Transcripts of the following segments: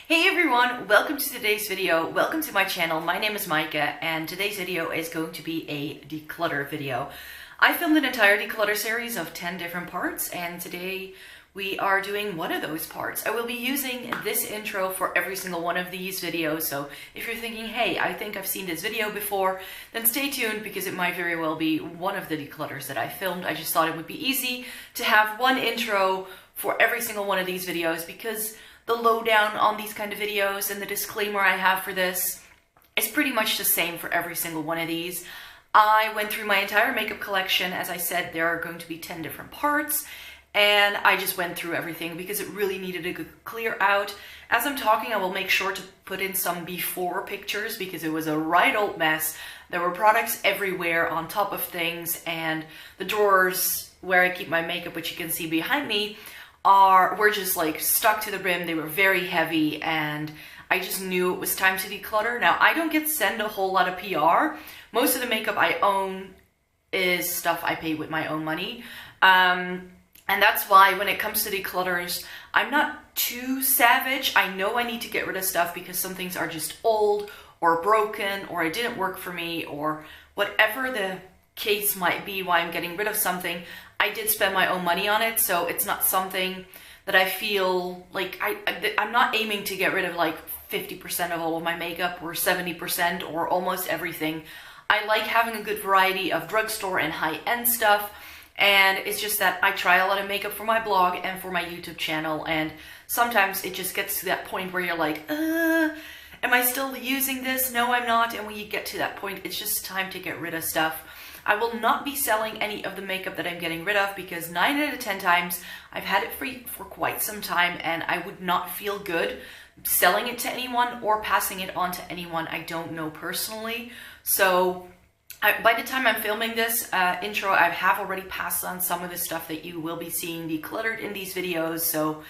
Hey everyone, welcome to today's video. Welcome to my channel. My name is Micah and today's video is going to be a declutter video. I filmed an entire declutter series of 10 different parts and today we are doing one of those parts. I will be using this intro for every single one of these videos, so if you're thinking, hey, I think I've seen this video before, then stay tuned because it might very well be one of the declutters that I filmed. I just thought it would be easy to have one intro for every single one of these videos because the lowdown on these kind of videos and the disclaimer I have for this is pretty much the same for every single one of these. I went through my entire makeup collection. As I said, there are going to be 10 different parts. And I just went through everything because it really needed a good clear out. As I'm talking, I will make sure to put in some before pictures because it was a right old mess. There were products everywhere on top of things, and the drawers where I keep my makeup, which you can see behind me, were just like stuck to the brim. They were very heavy and I just knew it was time to declutter. Now, I don't get sent a whole lot of PR. Most of the makeup I own is stuff I pay with my own money. And that's why when it comes to declutters, I'm not too savage. I know I need to get rid of stuff because some things are just old or broken or it didn't work for me or whatever the case might be why I'm getting rid of something. I did spend my own money on it, so it's not something that I feel like I'm not aiming to get rid of like 50% of all of my makeup or 70% or almost everything. I like having a good variety of drugstore and high-end stuff. And it's just that I try a lot of makeup for my blog and for my YouTube channel, and sometimes it just gets to that point where you're like, am I still using this? No, I'm not. And when you get to that point, it's just time to get rid of stuff. I will not be selling any of the makeup that I'm getting rid of because 9 out of 10 times I've had it free for quite some time and I would not feel good selling it to anyone or passing it on to anyone I don't know personally. So by the time I'm filming this intro, I have already passed on some of the stuff that you will be seeing decluttered in these videos. So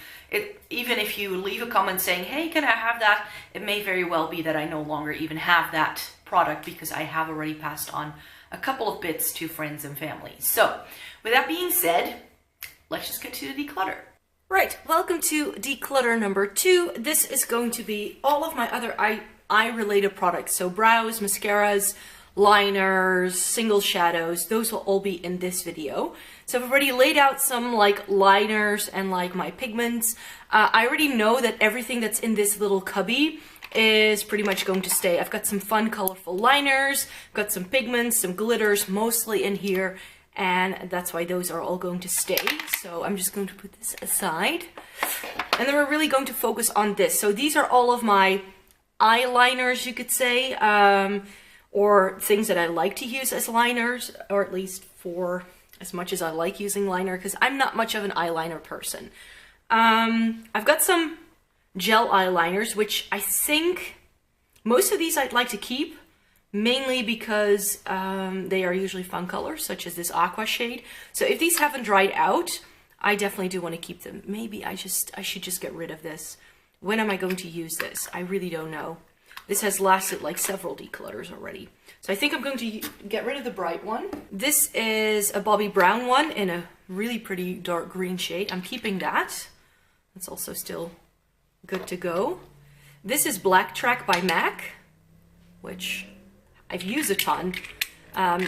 even if you leave a comment saying, hey, can I have that? It may very well be that I no longer even have that product because I have already passed on a couple of bits to friends and family. So with that being said, let's just get to the declutter. Right, welcome to declutter number 2. This is going to be all of my other eye-related products. So brows, mascaras, liners, single shadows, those will all be in this video. So I've already laid out some like liners and like my pigments. I already know that everything that's in this little cubby is pretty much going to stay. I've got some fun colorful liners, got some pigments, some glitters mostly in here, and that's why those are all going to stay. So I'm just going to put this aside. And then we're really going to focus on this. So these are all of my eyeliners, you could say, or things that I like to use as liners, or at least for as much as I like using liner, because I'm not much of an eyeliner person. I've got some gel eyeliners, which I think most of these I'd like to keep, mainly because they are usually fun colors, such as this aqua shade. So if these haven't dried out, I definitely do want to keep them. Maybe I should just get rid of this. When am I going to use this? I really don't know. This has lasted like several declutters already. So I think I'm going to get rid of the bright one. This is a Bobbi Brown one in a really pretty dark green shade. I'm keeping that. That's also still good to go. This is Black Track by MAC, which I've used a ton. A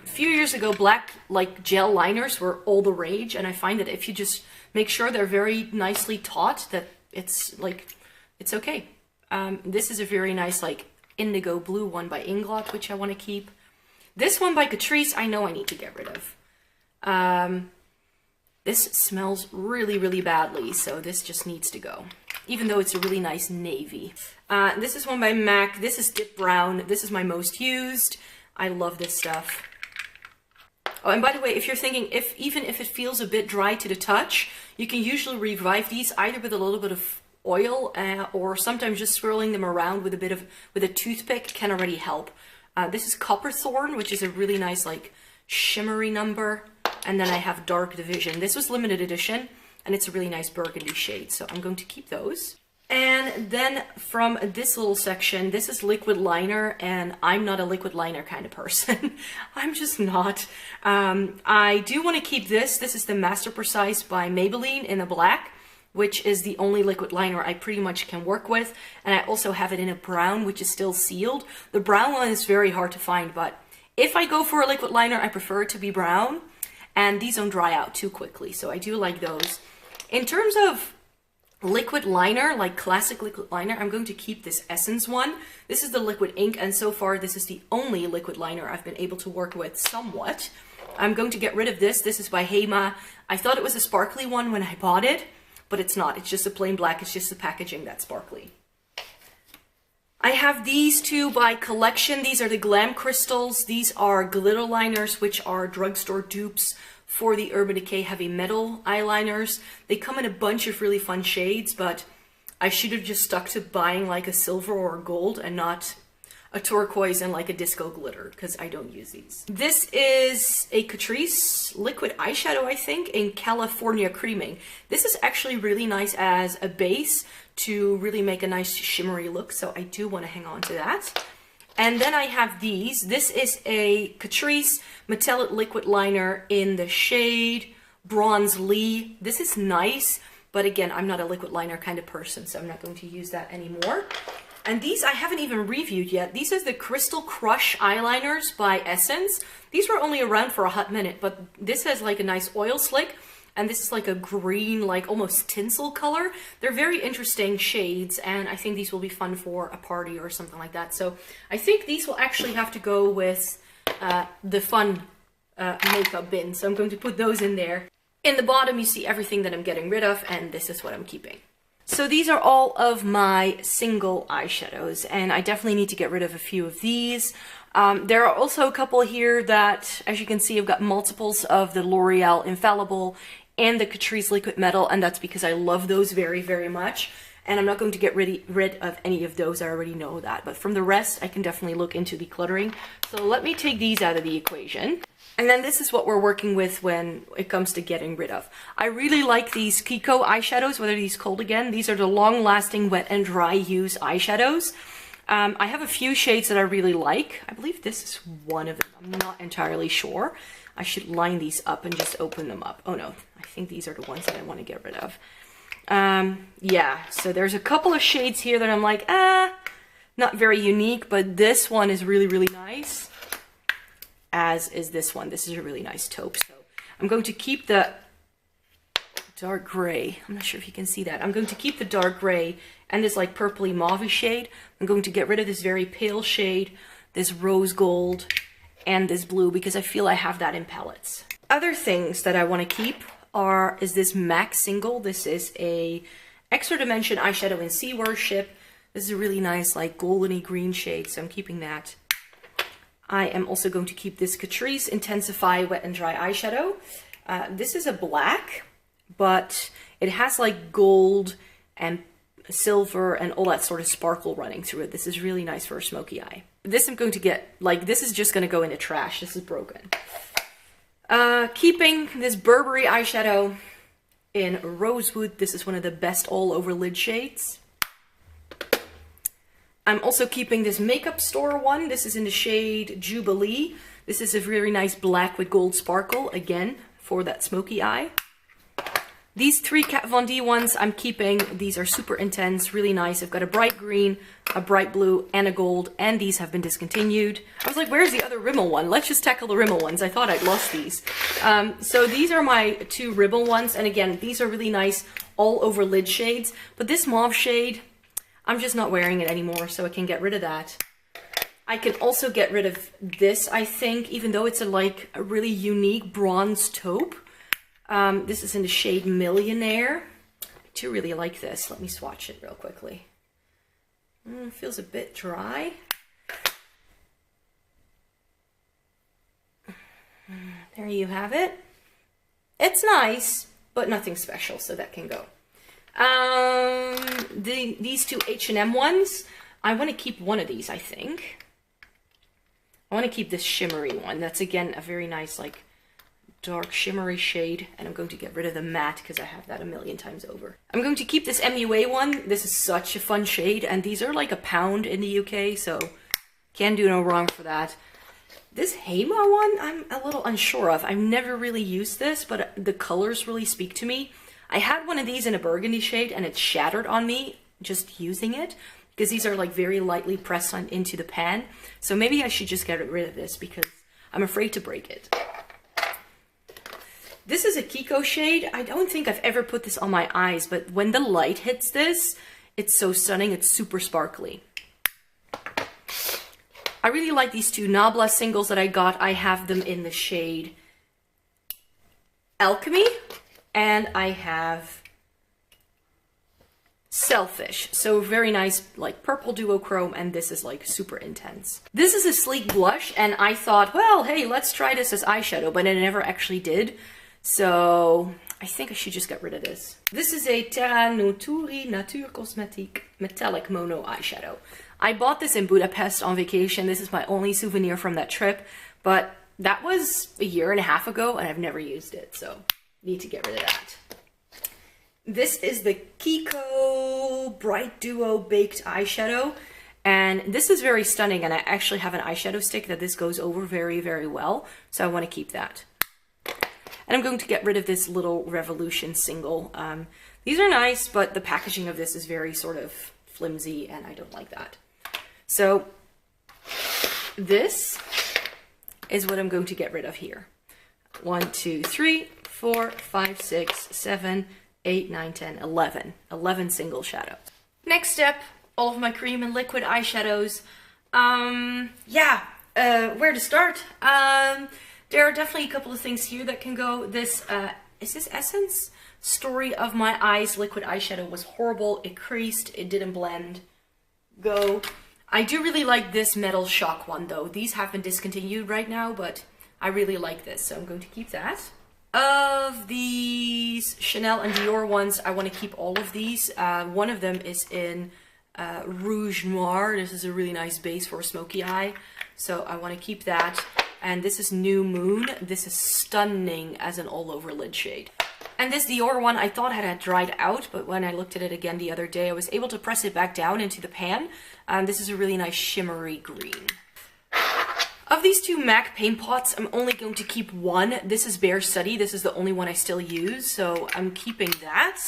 few years ago, black like gel liners were all the rage, and I find that if you just make sure they're very nicely taut, that it's okay. This is a very nice like indigo blue one by Inglot, which I want to keep. This one by Catrice, I know I need to get rid of. This smells really, really badly, so this just needs to go, even though it's a really nice navy. This is one by MAC. This is Dip Brown. This is my most used. I love this stuff. Oh, and by the way, if you're thinking, even if it feels a bit dry to the touch, you can usually revive these either with a little bit of oil or sometimes just swirling them around with a toothpick can already help. This is Copperthorn, which is a really nice like shimmery number. And then I have Dark Division. This was limited edition and it's a really nice burgundy shade, so I'm going to keep those. And then from this little section, this is liquid liner, and I'm not a liquid liner kind of person. I'm just not. I do want to keep this. This is the Master Precise by Maybelline in the black, which is the only liquid liner I pretty much can work with. And I also have it in a brown, which is still sealed. The brown one is very hard to find, but if I go for a liquid liner, I prefer it to be brown. And these don't dry out too quickly, so I do like those. In terms of liquid liner, like classic liquid liner, I'm going to keep this Essence one. This is the liquid ink, and so far this is the only liquid liner I've been able to work with somewhat. I'm going to get rid of this. This is by Hema. I thought it was a sparkly one when I bought it, but it's not. It's just a plain black. It's just the packaging that's sparkly. I have these two by Collection. These are the Glam Crystals. These are glitter liners, which are drugstore dupes for the Urban Decay Heavy Metal eyeliners. They come in a bunch of really fun shades, but I should have just stuck to buying like a silver or a gold and not a turquoise and like a disco glitter, because I don't use these. This is a Catrice liquid eyeshadow, I think, in California Creaming. This is actually really nice as a base to really make a nice shimmery look, so I do want to hang on to that. And then I have these. This is a Catrice Metallic Liquid Liner in the shade Bronze Lee. This is nice, but again, I'm not a liquid liner kind of person, so I'm not going to use that anymore. And these I haven't even reviewed yet. These are the Crystal Crush eyeliners by Essence. These were only around for a hot minute, but this has like a nice oil slick. And this is like a green, like almost tinsel color. They're very interesting shades, and I think these will be fun for a party or something like that. So I think these will actually have to go with the fun makeup bin. So I'm going to put those in there. In the bottom, you see everything that I'm getting rid of, and this is what I'm keeping. So these are all of my single eyeshadows, and I definitely need to get rid of a few of these. There are also a couple here that, as you can see, I've got multiples of the L'Oreal Infallible and the Catrice Liquid Metal, and that's because I love those very, very much. And I'm not going to get rid of any of those, I already know that. But from the rest, I can definitely look into decluttering. So let me take these out of the equation. And then this is what we're working with when it comes to getting rid of. I really like these Kiko eyeshadows, what are these called again? These are the long-lasting wet and dry use eyeshadows. I have a few shades that I really like. I believe this is one of them. I'm not entirely sure. I should line these up and just open them up. Oh no, I think these are the ones that I want to get rid of. Yeah, so there's a couple of shades here that I'm like, not very unique, but this one is really, really nice. As is this one. This is a really nice taupe. So I'm going to keep the dark gray. I'm not sure if you can see that. I'm going to keep the dark gray and this like purpley mauve shade. I'm going to get rid of this very pale shade, this rose gold, and this blue, because I feel I have that in palettes. Other things that I want to keep is this MAC Single. This is a Extra Dimension eyeshadow in Sea Worship. This is a really nice like goldeny green shade, so I'm keeping that. I am also going to keep this Catrice Intensify Wet and Dry eyeshadow. This is a black, but it has like gold and silver and all that sort of sparkle running through it. This is really nice for a smoky eye. This I'm going to get, like, this is just going to go in the trash. This is broken. Keeping this Burberry eyeshadow in Rosewood. This is one of the best all over lid shades. I'm also keeping this Makeup Store one. This is in the shade Jubilee. This is a really nice black with gold sparkle, again, for that smoky eye. These three Kat Von D ones I'm keeping. These are super intense, really nice. I've got a bright green, a bright blue, and a gold, and these have been discontinued. I was like, where's the other Rimmel one? Let's just tackle the Rimmel ones. I thought I'd lost these. So these are my two Rimmel ones, and again, these are really nice all over lid shades, but this mauve shade, I'm just not wearing it anymore, so I can get rid of that. I can also get rid of this, I think, even though it's a really unique bronze taupe. This is in the shade Millionaire. I do really like this. Let me swatch it real quickly. Feels a bit dry. There you have it. It's nice, but nothing special, so that can go. These two H&M ones, I want to keep one of these, I think. I want to keep this shimmery one. That's, again, a very nice, like, dark shimmery shade, and I'm going to get rid of the matte because I have that a million times over. I'm going to keep this MUA one. This is such a fun shade, and these are like £1 in the UK, so can't do no wrong for that. This Hema one, I'm a little unsure of. I've never really used this, but the colors really speak to me. I had one of these in a burgundy shade and it shattered on me just using it, because these are like very lightly pressed on into the pan. So maybe I should just get rid of this because I'm afraid to break it. This is a Kiko shade. I don't think I've ever put this on my eyes, but when the light hits this, it's so stunning. It's super sparkly. I really like these two Nabla singles that I got. I have them in the shade Alchemy, and I have Selfish. So very nice, like purple duochrome, and this is like super intense. This is a sleek blush, and I thought, well, hey, let's try this as eyeshadow, but I never actually did. So I think I should just get rid of this. This is a Terra Noturi Nature Cosmetique Metallic Mono eyeshadow. I bought this in Budapest on vacation. This is my only souvenir from that trip, but that was a year and a half ago and I've never used it, so need to get rid of that. This is the Kiko Bright Duo Baked Eyeshadow, and this is very stunning, and I actually have an eyeshadow stick that this goes over very, very well, so I want to keep that. And I'm going to get rid of this little Revolution single. These are nice, but the packaging of this is very sort of flimsy, and I don't like that. So this is what I'm going to get rid of here. 1, 2, 3, 4, 5, 6, 7, 8, 9, 10, 11. 11 single shadows. Next step, all of my cream and liquid eyeshadows. Where to start? There are definitely a couple of things here that can go. This, is this Essence? Story of My Eyes liquid eyeshadow was horrible. It creased, it didn't blend. Go. I do really like this Metal Shock one though. These have been discontinued right now, but I really like this, so I'm going to keep that. Of these Chanel and Dior ones, I want to keep all of these. One of them is in Rouge Noir. This is a really nice base for a smoky eye, so I want to keep that. And this is New Moon. This is stunning as an all-over lid shade. And this Dior one, I thought had dried out, but when I looked at it again the other day, I was able to press it back down into the pan. This is a really nice shimmery green. Of these two MAC paint pots, I'm only going to keep one. This is Bare Study. This is the only one I still use, so I'm keeping that.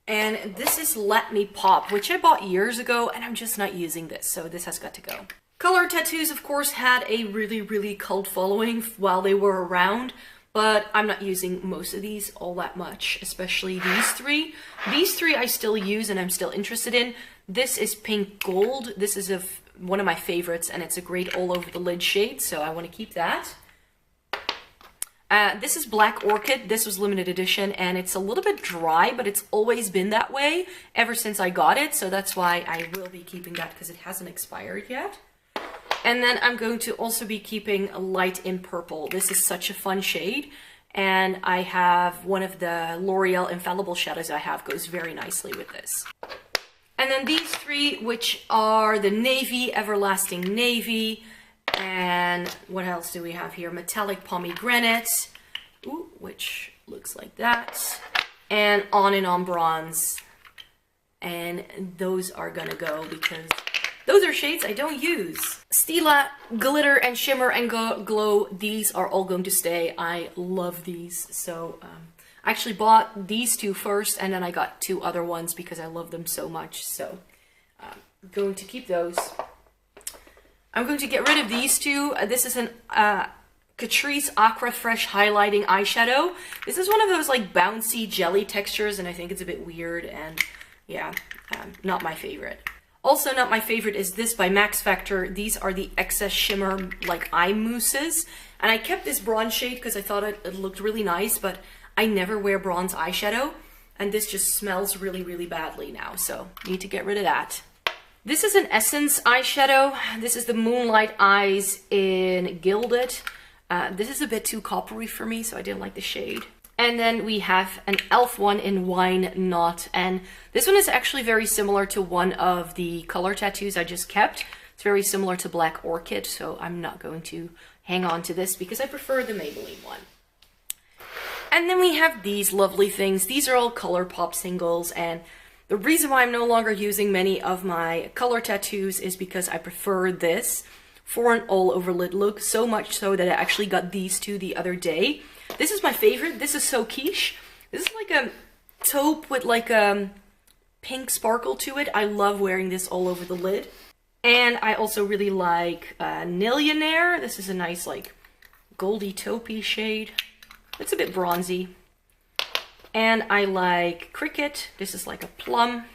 And this is Let Me Pop, which I bought years ago, and I'm just not using this, so this has got to go. Color tattoos, of course, had a really, really cult following while they were around, but I'm not using most of these all that much, especially these three. These three I still use and I'm still interested in. This is Pink Gold. This is one of my favorites, and it's a great all over the lid shade, so I want to keep that. This is Black Orchid. This was limited edition, and it's a little bit dry, but it's always been that way ever since I got it, so that's why I will be keeping that because it hasn't expired yet. And then I'm going to also be keeping a Light in Purple. This is such a fun shade, and I have one of the L'Oreal Infallible shadows I have goes very nicely with this. And then these three, which are the Navy, Everlasting Navy, and what else do we have here? Metallic Pomegranate, which looks like that, and On Bronze. And those are gonna go because those are shades I don't use. Stila, Glitter and Shimmer and Glow, these are all going to stay. I love these. So I actually bought these two first, and then I got two other ones because I love them so much. So I'm going to keep those. I'm going to get rid of these two. This is an Catrice Aqua Fresh Highlighting Eyeshadow. This is one of those like bouncy jelly textures, and I think it's a bit weird, and yeah, not my favorite. Also not my favorite is this by Max Factor. These are the Excess Shimmer like eye mousses. And I kept this bronze shade because I thought it looked really nice, but I never wear bronze eyeshadow. And this just smells really, really badly now. So need to get rid of that. This is an Essence eyeshadow. This is the Moonlight Eyes in Gilded. This is a bit too coppery for me, so I didn't like the shade. And then we have an e.l.f. one in Wine Not. And this one is actually very similar to one of the color tattoos I just kept. It's very similar to Black Orchid, so I'm not going to hang on to this because I prefer the Maybelline one. And then we have these lovely things. These are all ColourPop singles, and the reason why I'm no longer using many of my color tattoos is because I prefer this for an all-over lid look, so much so that I actually got these two the other day. This is my favorite. This is so quiche. This is like taupe with like a pink sparkle to it. I love wearing this all over the lid. And I also really like Nillionaire. This is a nice like goldy taupey shade. It's a bit bronzy. And I like Cricket. This is like a plum.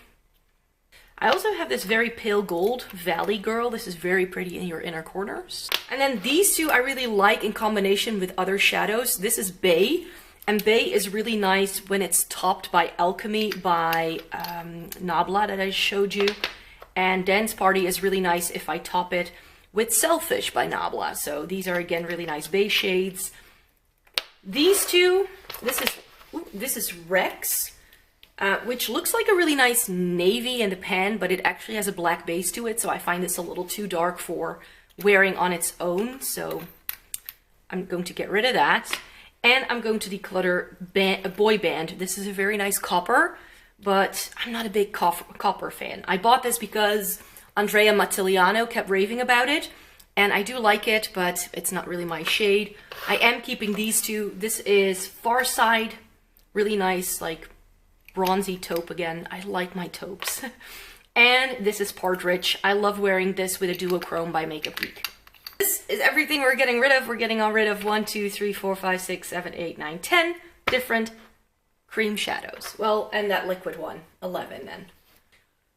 I also have this very pale gold, Valley Girl. This is very pretty in your inner corners. And then these two I really like in combination with other shadows. This is Bay. And Bay is really nice when it's topped by Alchemy by Nabla that I showed you. And Dance Party is really nice if I top it with Selfish by Nabla. So these are again really nice Bay shades. These two, this is Rex. Which looks like a really nice navy in the pan, but it actually has a black base to it, so I find this a little too dark for wearing on its own, so I'm going to get rid of that. And I'm going to declutter Boy Band. This is a very nice copper, but I'm not a big copper fan. I bought this because Andrea Mattiliano kept raving about it, and I do like it, but it's not really my shade. I am keeping these two. This is Far Side, really nice, like bronzy taupe again. I like my taupes. And this is Partridge. I love wearing this with a duochrome by Makeup Geek. This is everything we're getting rid of. We're getting rid of 1, 2, 3, 4, 5, 6, 7, 8, 9, 10 different cream shadows. Well, and that liquid one, 11 then.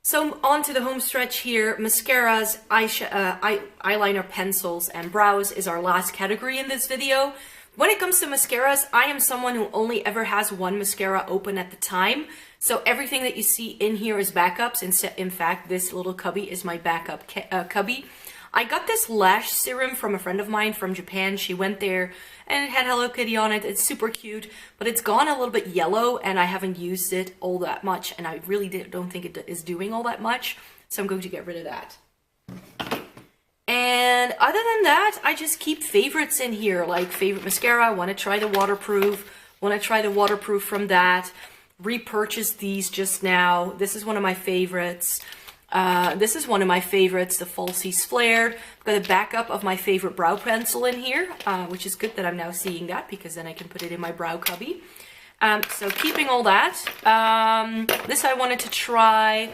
So on to the home stretch here. Mascaras, eyeliner, pencils, and brows is our last category in this video. When it comes to mascaras, I am someone who only ever has one mascara open at the time. So everything that you see in here is backups. In fact, this little cubby is my backup cubby. I got this lash serum from a friend of mine from Japan. She went there and it had Hello Kitty on it. It's super cute, but it's gone a little bit yellow and I haven't used it all that much. And I really don't think it is doing all that much. So I'm going to get rid of that. And other than that, I just keep favorites in here, like favorite mascara. I want to try the waterproof. Want to try the waterproof from that. Repurchased these just now. This is one of my favorites. This is one of my favorites, the Falsies Flared. I've got a backup of my favorite brow pencil in here, which is good that I'm now seeing that because then I can put it in my brow cubby. So keeping all that. This I wanted to try.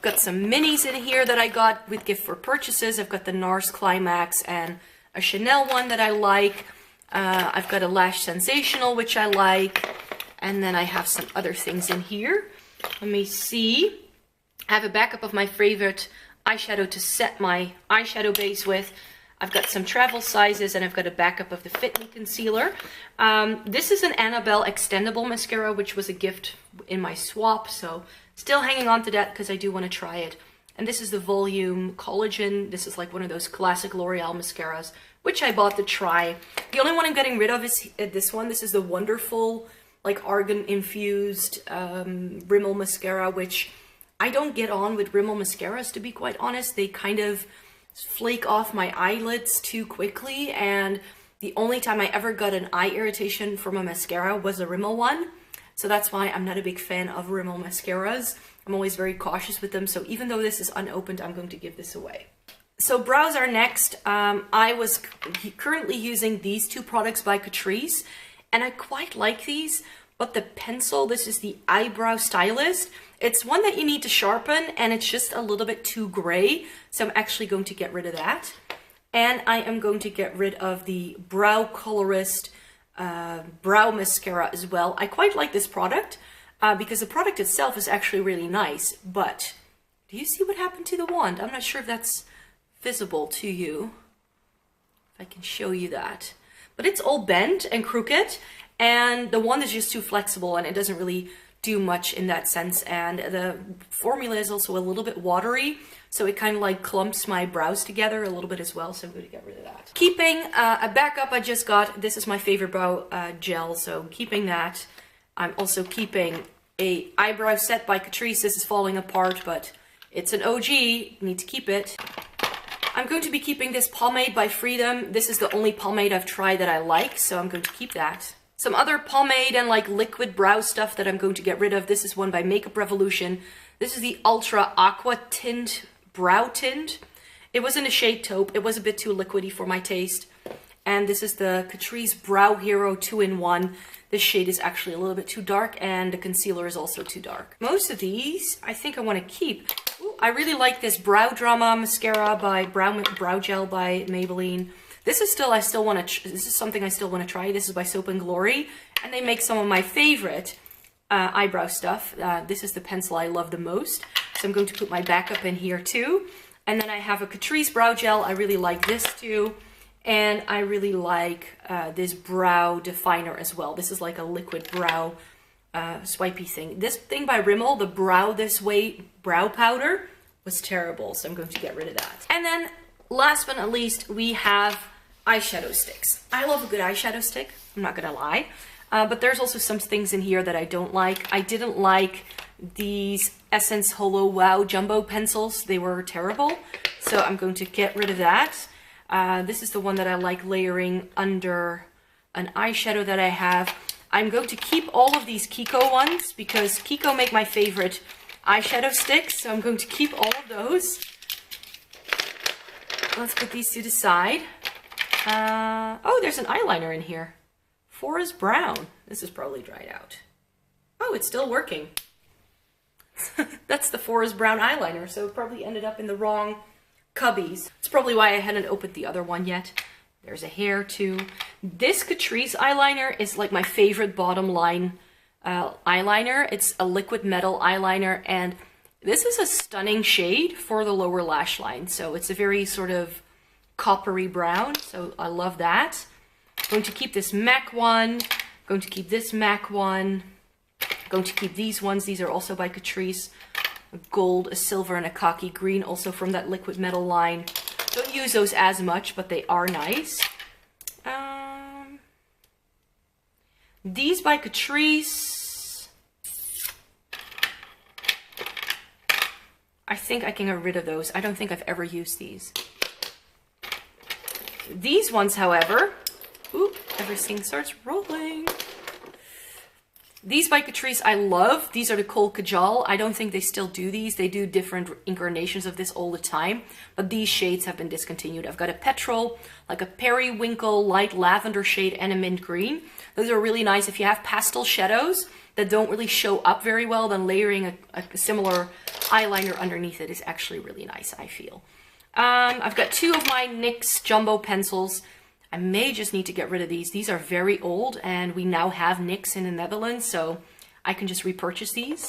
Got some minis in here that I got with gift for purchases. I've got the NARS Climax and a Chanel one that I like. I've got a Lash Sensational, which I like. And then I have some other things in here. Let me see. I have a backup of my favorite eyeshadow to set my eyeshadow base with. I've got some travel sizes and I've got a backup of the Fit Me Concealer. This is an Annabelle Extendable Mascara, which was a gift in my swap. So still hanging on to that because I do want to try it. And this is the Volume Collagen. This is like one of those classic L'Oreal mascaras, which I bought to try. The only one I'm getting rid of is this one. This is the wonderful, like argan-infused Rimmel mascara, which I don't get on with Rimmel mascaras, to be quite honest. They kind of flake off my eyelids too quickly. And the only time I ever got an eye irritation from a mascara was a Rimmel one. So that's why I'm not a big fan of Rimmel mascaras. I'm always very cautious with them. So even though this is unopened, I'm going to give this away. So brows are next. I was currently using these two products by Catrice, and I quite like these. But the pencil, this is the Eyebrow Stylist. It's one that you need to sharpen, and it's just a little bit too gray. So I'm actually going to get rid of that. And I am going to get rid of the Brow Colorist brow mascara as well. I quite like this product because the product itself is actually really nice, but do you see what happened to the wand? I'm not sure if that's visible to you. If I can show you that. But it's all bent and crooked, and the wand is just too flexible and it doesn't really do much in that sense. And the formula is also a little bit watery, so it kind of like clumps my brows together a little bit as well, so I'm going to get rid of that. Keeping a backup I just got. This is my favorite brow gel, so keeping that. I'm also keeping a eyebrow set by Catrice. This is falling apart, but it's an OG. Need to keep it. I'm going to be keeping this pomade by Freedom. This is the only pomade I've tried that I like, so I'm going to keep that. Some other pomade and like liquid brow stuff that I'm going to get rid of. This is one by Makeup Revolution. This is the Ultra Aqua Tint Brow Tint. It was in a shade taupe. It was a bit too liquidy for my taste. And this is the Catrice Brow Hero 2-in-1. This shade is actually a little bit too dark, and the concealer is also too dark. Most of these, I think I want to keep. Ooh, I really like this Brow Drama mascara by Brow Gel by Maybelline. This is something I still want to try. This is by Soap and Glory, and they make some of my favorite eyebrow stuff. This is the pencil I love the most, so I'm going to put my backup in here too. And then I have a Catrice Brow Gel. I really like this too. And I really like this brow definer as well. This is like a liquid brow swipey thing. This thing by Rimmel, the Brow This Way brow powder, was terrible. So I'm going to get rid of that. And then last but not least, we have eyeshadow sticks. I love a good eyeshadow stick. I'm not going to lie. But there's also some things in here that I don't like. I didn't like these Essence Holo Wow Jumbo pencils. They were terrible. So I'm going to get rid of that. This is the one that I like layering under an eyeshadow that I have. I'm going to keep all of these Kiko ones because Kiko make my favorite eyeshadow sticks. So I'm going to keep all of those. Let's put these to the side. Oh, there's an eyeliner in here. Forest Brown. This is probably dried out. Oh, it's still working. That's the Forest Brown eyeliner. So it probably ended up in the wrong cubbies. It's probably why I hadn't opened the other one yet. There's a hair too. This Catrice eyeliner is like my favorite bottom line eyeliner. It's a liquid metal eyeliner, and this is a stunning shade for the lower lash line. So it's a very sort of coppery brown. So I love that. I'm going to keep this MAC one. I'm going to keep this MAC one. I'm going to keep these ones. These are also by Catrice. A gold, a silver, and a khaki green, also from that liquid metal line. Don't use those as much, but they are nice. These by Catrice. I think I can get rid of those. I don't think I've ever used these. These ones, however, ooh, everything starts rolling. These by Catrice I love. These are the Kohl Kajal. I don't think they still do these. They do different incarnations of this all the time. But these shades have been discontinued. I've got a petrol, like a periwinkle light lavender shade, and a mint green. Those are really nice. If you have pastel shadows that don't really show up very well, then layering a similar eyeliner underneath it is actually really nice, I feel. I've got two of my NYX jumbo pencils. I may just need to get rid of these. These are very old, and we now have NYX in the Netherlands, so I can just repurchase these.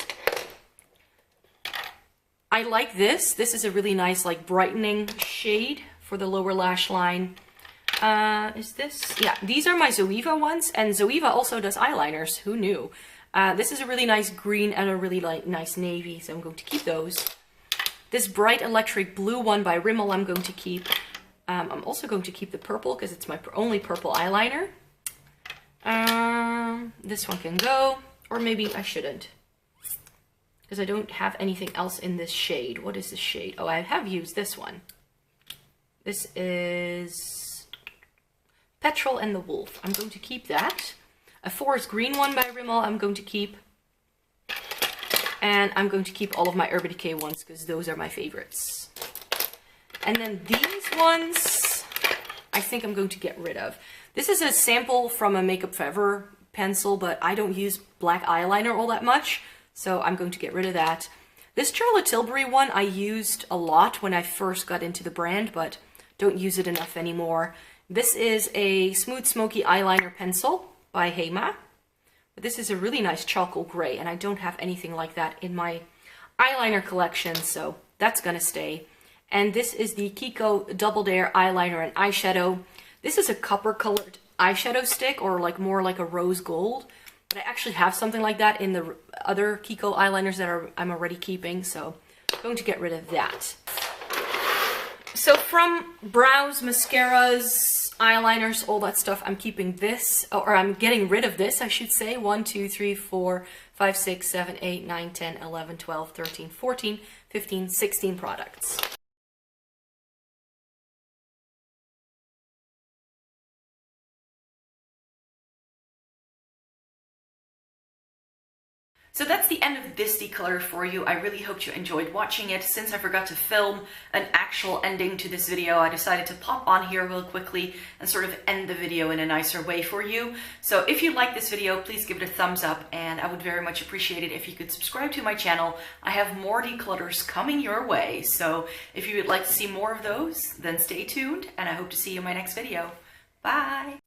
I like this. This is a really nice, like, brightening shade for the lower lash line. Is this? Yeah, these are my Zoeva ones, and Zoeva also does eyeliners. Who knew? This is a really nice green and a really nice navy, so I'm going to keep those. This bright electric blue one by Rimmel I'm going to keep. I'm also going to keep the purple because it's my only purple eyeliner. This one can go, or maybe I shouldn't, because I don't have anything else in this shade. What is this shade? Oh, I have used this one. This is Petrol and the Wolf. I'm going to keep that. A forest green one by Rimmel I'm going to keep. And I'm going to keep all of my Urban Decay ones because those are my favorites. And then these ones, I think I'm going to get rid of. This is a sample from a Makeup Forever pencil, but I don't use black eyeliner all that much, so I'm going to get rid of that. This Charlotte Tilbury one I used a lot when I first got into the brand, but don't use it enough anymore. This is a Smooth Smoky Eyeliner Pencil by Hema. But this is a really nice charcoal gray, and I don't have anything like that in my eyeliner collection, so that's gonna stay. And this is the Kiko Double Dare eyeliner and eyeshadow. This is a copper colored eyeshadow stick, or like more like a rose gold. But I actually have something like that in the other Kiko eyeliners that I'm already keeping, so I'm going to get rid of that. So from brows, mascaras, eyeliners, all that stuff, I'm keeping this, or I'm getting rid of this, I should say. 1, 2, 3, 4, 5, 6, 7, 8, 9, 10, 11, 12, 13, 14, 15, 16 products. So that's the end of this declutter for you. I really hope you enjoyed watching it. Since I forgot to film an actual ending to this video, I decided to pop on here real quickly and sort of end the video in a nicer way for you. So if you like this video, please give it a thumbs up, and I would very much appreciate it if you could subscribe to my channel. I have more declutters coming your way, so if you would like to see more of those, then stay tuned, and I hope to see you in my next video. Bye!